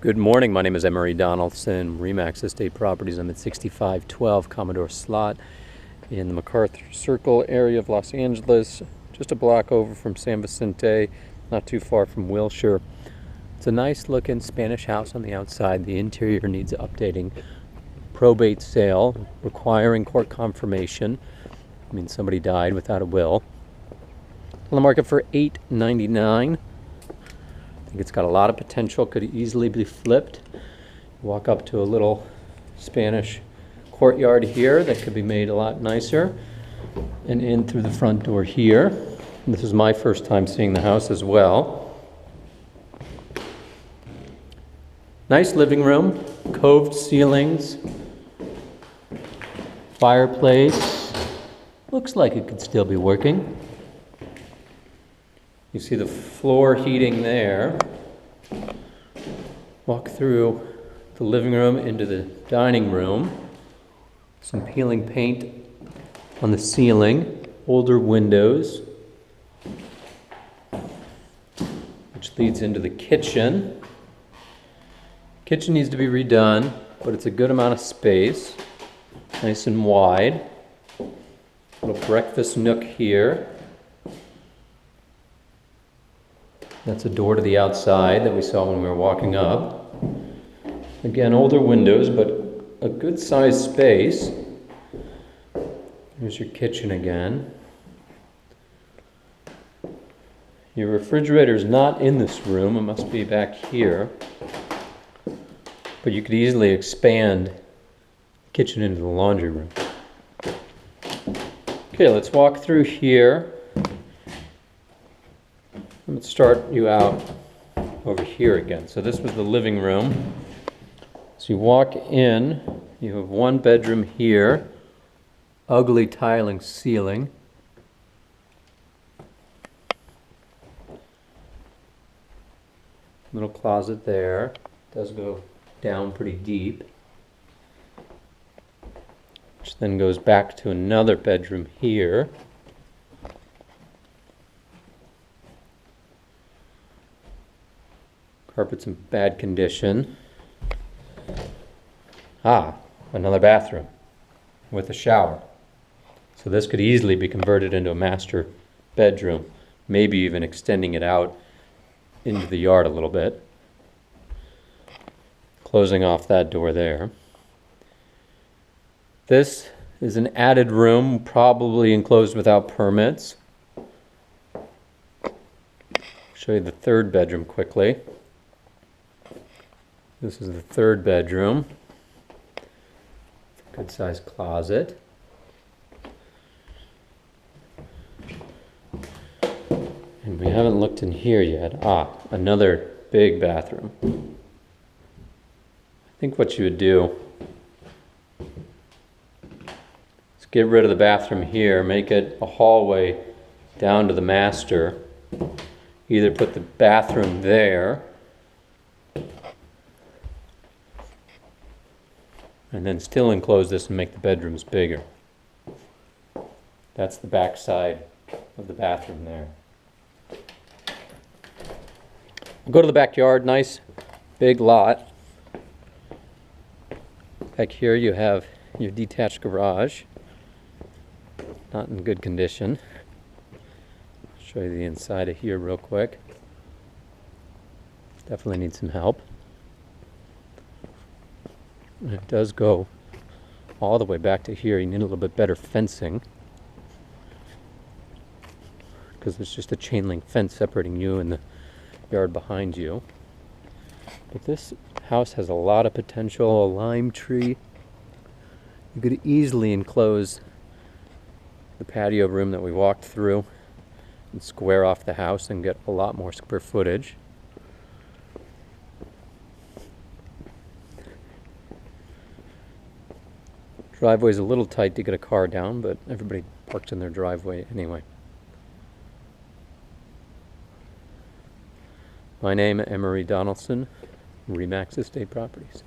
Good morning, my name is Emory Donelson, Remax Estate Properties. I'm at 6512 Commodore Sloat in the Carthay Circle area of Los Angeles, just a block over from San Vicente, not too far from Wilshire. It's a nice looking Spanish house on the outside. The interior needs updating. Probate sale requiring court confirmation. I mean, somebody died without a will. On the market for $899. I think it's got a lot of potential, could easily be flipped. Walk up to a little Spanish courtyard here that could be made a lot nicer, and in through the front door here. And this is my first time seeing the house as well. Nice living room, coved ceilings, fireplace. Looks like it could still be working. You see the floor heating there. Walk through the living room into the dining room. Some peeling paint on the ceiling. Older windows, which leads into the kitchen. Kitchen needs to be redone, but it's a good amount of space. Nice and wide. Little breakfast nook here. That's a door to the outside that we saw when we were walking up. Again, older windows, but a good sized space. Here's your kitchen again. Your refrigerator is not in this room, it must be back here. But you could easily expand the kitchen into the laundry room. Okay, let's walk through here. Let's start you out over here again. So this was the living room. So you walk in, you have one bedroom here, ugly tiling ceiling. Little closet there, does go down pretty deep. Which then goes back to another bedroom here. Carpet's in bad condition. Another bathroom with a shower. So this could easily be converted into a master bedroom, maybe even extending it out into the yard a little bit. Closing off that door there. This is an added room, probably enclosed without permits. Show you the third bedroom quickly. This is the third bedroom. Good sized closet. And we haven't looked in here yet. Another big bathroom. I think what you would do is get rid of the bathroom here, make it a hallway down to the master. Either put the bathroom there, and then still enclose this and make the bedrooms bigger. That's the back side of the bathroom there. We'll go to the backyard, nice big lot. Back here you have your detached garage. Not in good condition. Show you the inside of here real quick. Definitely needs some help. And it does go all the way back to here. You need a little bit better fencing, because there's just a chain link fence separating you and the yard behind you. But this house has a lot of potential. A lime tree. You could easily enclose the patio room that we walked through and square off the house and get a lot more square footage. Driveway's a little tight to get a car down, but everybody parks in their driveway anyway. My name is Emory Donelson, Remax Estate Properties.